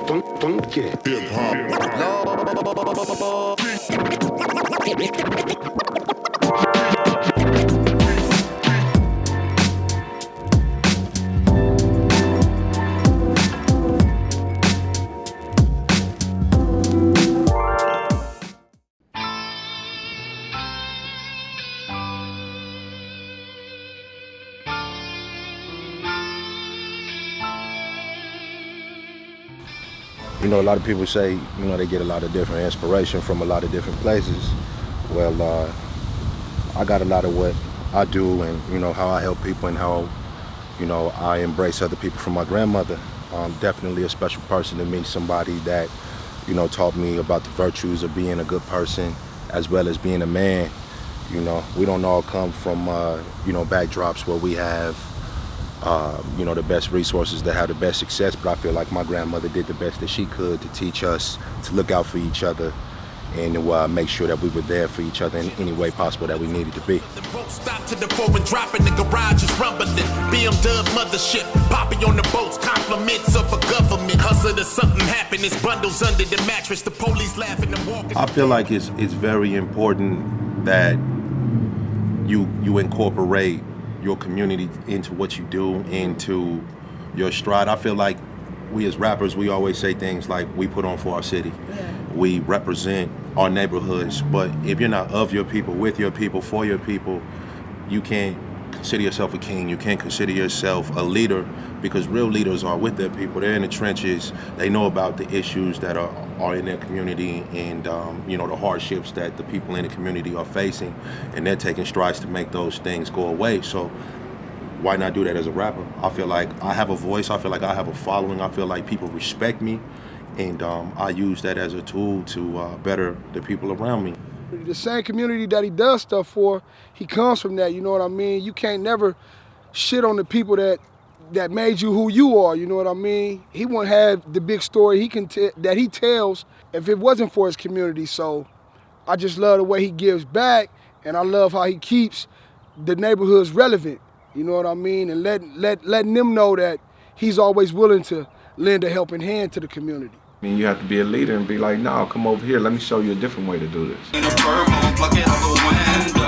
Funky. You know, a lot of people say, you know, they get a lot of different inspiration from a lot of different places. Well, I got a lot of what I do and, you know, how I help people and how, you know, I embrace other people from my grandmother. Definitely a special person to me, somebody that, you know, taught me about the virtues of being a good person as well as being a man. You know, we don't all come from, you know, backdrops where we have, you know, the best resources to have the best success, but I feel like my grandmother did the best that she could to teach us to look out for each other and to make sure that we were there for each other in any way possible that we needed to be. Stop to the forward, dropping the garage is rumbling. BMW mothership, popping on the boats, compliments of a government. Hustle to something happen, it's bundles under the mattress. The police laughing and walking. I feel like it's very important that you incorporate your community into what you do, into your stride. I feel like we as rappers, we always say things like we put on for our city. Yeah. We represent our neighborhoods, but if you're not of your people, with your people, for your people, you can't consider yourself a king. You can't consider yourself a leader, because real leaders are with their people. They're in the trenches. They know about the issues that are in their community and you know, the hardships that the people in the community are facing, and they're taking strides to make those things go away. So why not do that as a rapper? I feel like I have a voice. I feel like I have a following. I feel like people respect me, and I use that as a tool to better the people around me. The same community that he does stuff for, he comes from that, you know what I mean? You can't never shit on the people that made you who you are, you know what I mean? He won't have the big story that he tells if it wasn't for his community. So I just love the way he gives back, and I love how he keeps the neighborhoods relevant, you know what I mean? And letting them know that he's always willing to lend a helping hand to the community. I mean, you have to be a leader and be like, no, come over here, let me show you a different way to do this.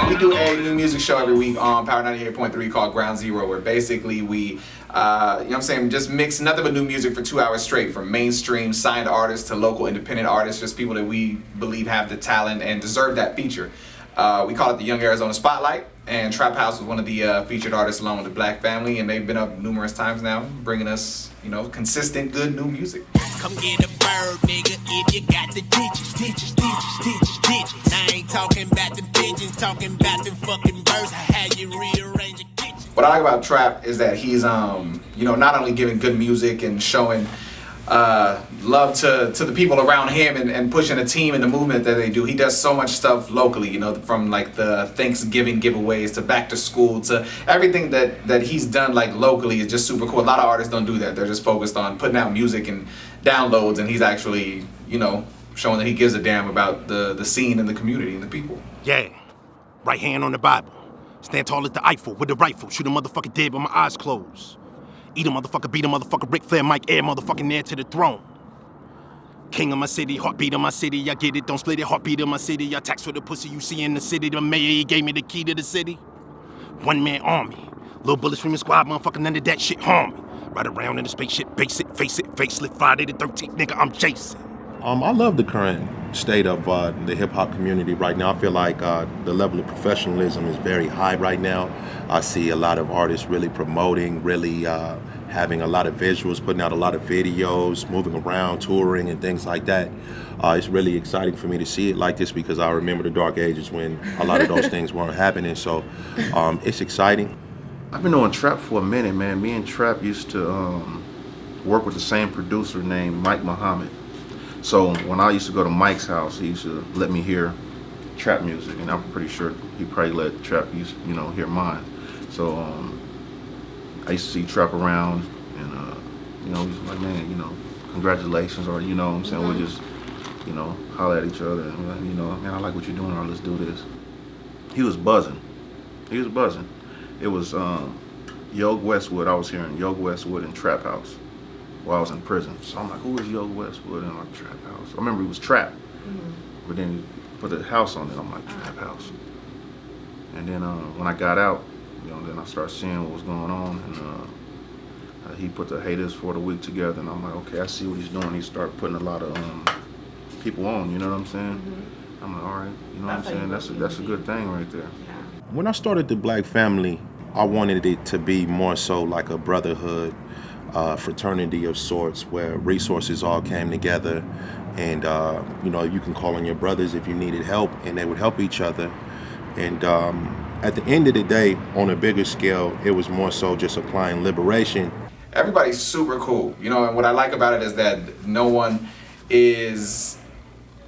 We do a new music show every week on Power 98.3 called Ground Zero, where basically we, you know what I'm saying, just mix nothing but new music for 2 hours straight, from mainstream signed artists to local independent artists, just people that we believe have the talent and deserve that feature. We call it the Young Arizona Spotlight, and Trap House was one of the featured artists along with the Black Family, and they've been up numerous times now, bringing us, you know, consistent, good new music. Come get a bird, nigga, if you got the ditches. I ain't talking about the pigeons, talking about the fucking birds. I had you rearrange your kitchen. What I like about Trap is that he's, you know, not only giving good music and showing love to the people around him and pushing the team and the movement that they do. He does so much stuff locally, you know, from like the Thanksgiving giveaways to back to school to everything that he's done like locally is just super cool. A lot of artists don't do that. They're just focused on putting out music and downloads, and he's actually, you know, showing that he gives a damn about the scene and the community and the people. Yeah, right hand on the Bible. Stand tall as the Eiffel with the rifle. Shoot a motherfucker dead with my eyes closed. Eat a motherfucker, beat a motherfucker, Ric Flair, Mike Air, motherfucking heir to the throne. King of my city, heartbeat of my city, I get it, don't split it, heartbeat of my city. I tax for the pussy you see in the city, the mayor, he gave me the key to the city. One-man army, little bullets from your squad, motherfucker, none of that shit harm me. Ride around in the spaceship, base it, face it, facelift, Friday the 13th, nigga, I'm chasing. I love the current state of the hip-hop community right now. I feel like the level of professionalism is very high right now. I see a lot of artists really promoting, really having a lot of visuals, putting out a lot of videos, moving around, touring, and things like that. It's really exciting for me to see it like this, because I remember the dark ages when a lot of those things weren't happening. So it's exciting. I've been knowing Trap for a minute, man. Me and Trap used to work with the same producer named Mike Muhammad. So when I used to go to Mike's house, he used to let me hear Trap music, and I'm pretty sure he probably let Trap, you know, hear mine. So I used to see Trap around, and you know, he's like, man, you know, congratulations, or you know what I'm saying, we'll just, you know, holler at each other, and like, you know, man, I like what you're doing, or let's do this. He was buzzing. It was Yogue Westwood. I was hearing Yogue Westwood and Trap House, while I was in prison. So I'm like, who is Yo Westwood in like Trap House? I remember he was Trap, but then he put a house on it. I'm like, Trap House. And then when I got out, you know, then I started seeing what was going on, and he put the Haters for the Week together, and I'm like, okay, I see what he's doing. He started putting a lot of people on, you know what I'm saying? I'm like, all right, you know what I'm saying? That's a good thing right there. When I started the Black Family, I wanted it to be more so like a brotherhood, fraternity of sorts, where resources all came together, and you know, you can call on your brothers if you needed help, and they would help each other. And at the end of the day, on a bigger scale, it was more so just applying liberation. Everybody's super cool, you know, and what I like about it is that no one is,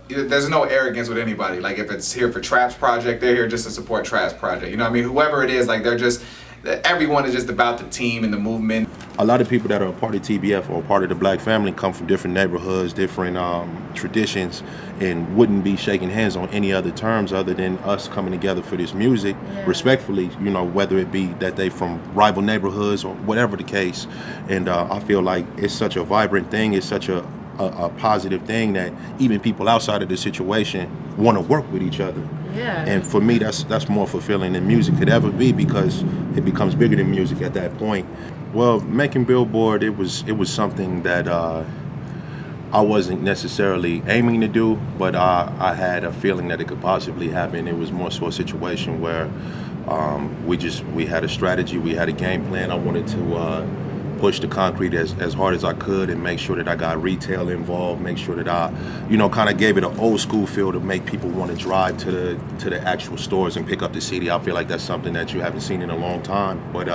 there's no arrogance with anybody. Like if it's here for Trap's project, they're here just to support Trap's project. You know what I mean? Whoever it is, like everyone is just about the team and the movement. A lot of people that are a part of TBF or part of the Black Family come from different neighborhoods, different traditions, and wouldn't be shaking hands on any other terms other than us coming together for this music, respectfully, you know, whether it be that they from rival neighborhoods or whatever the case. And I feel like it's such a vibrant thing, it's such a positive thing that even people outside of the situation want to work with each other. Yeah. And for me, that's more fulfilling than music could ever be, because it becomes bigger than music at that point. Well, making Billboard, it was something that I wasn't necessarily aiming to do, but I had a feeling that it could possibly happen. It was more so a situation where we had a strategy, we had a game plan. I wanted to push the concrete as hard as I could and make sure that I got retail involved, make sure that I, you know, kind of gave it an old school feel to make people want to drive to the actual stores and pick up the CD. I feel like that's something that you haven't seen in a long time, but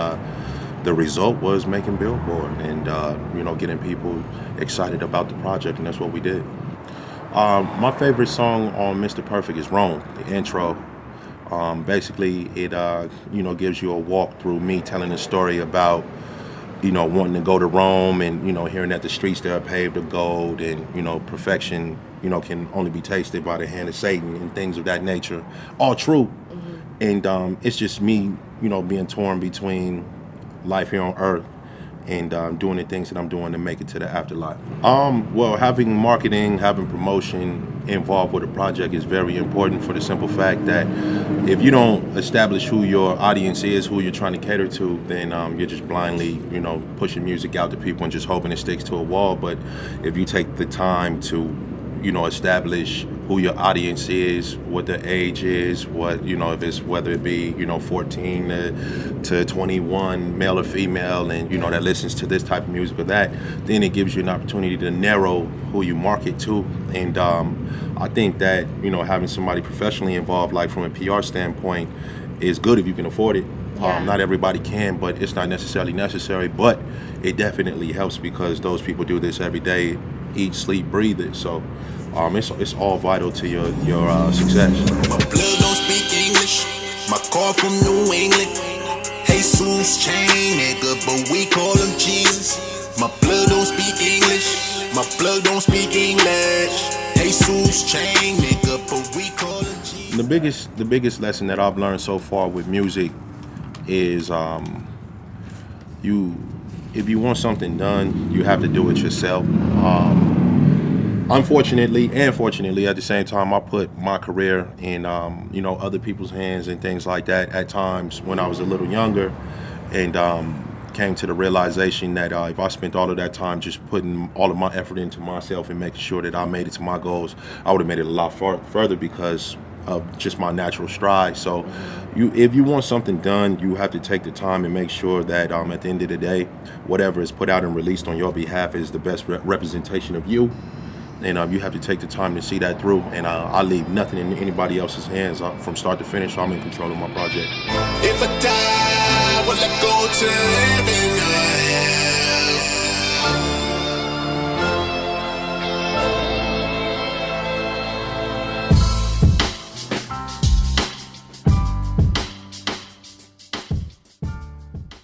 the result was making Billboard and you know, getting people excited about the project, and that's what we did. My favorite song on Mr. Perfect is Rome, the intro. Basically, it you know, gives you a walk through me telling a story about, you know, wanting to go to Rome and, you know, hearing that the streets there are paved of gold, and, you know, perfection, you know, can only be tasted by the hand of Satan and things of that nature. All true. And it's just me, you know, being torn between life here on earth and doing the things that I'm doing to make it to the afterlife. Well, having marketing, having promotion involved with a project is very important, for the simple fact that if you don't establish who your audience is, who you're trying to cater to, then you're just blindly, you know, pushing music out to people and just hoping it sticks to a wall. But if you take the time to, you know, establish who your audience is, what their age is, what, you know, if it's, whether it be, you know, 14 to 21, male or female, and, you know, that listens to this type of music or that, then it gives you an opportunity to narrow who you market to. And I think that, you know, having somebody professionally involved, like from a PR standpoint, is good if you can afford it. Not everybody can, but it's not necessarily necessary, but it definitely helps, because those people do this every day, eat, sleep, breathe it. So it's all vital to your success. My blood don't speak English. My car from New England. Jesus chain nigga, but we call him Jesus. My blood don't speak English. My blood don't speak English. Jesus chain nigga, but we call him Jesus. The biggest lesson that I've learned so far with music is if you want something done, you have to do it yourself. Unfortunately and fortunately at the same time, I put my career in you know, other people's hands and things like that at times when I was a little younger, and came to the realization that if I spent all of that time just putting all of my effort into myself and making sure that I made it to my goals, I would have made it a lot further because of just my natural stride. So if you want something done, you have to take the time and make sure that at the end of the day, whatever is put out and released on your behalf is the best representation of you. And you have to take the time to see that through. And I leave nothing in anybody else's hands from start to finish. I'm in control of my project. If I die, will I go to heaven or hell?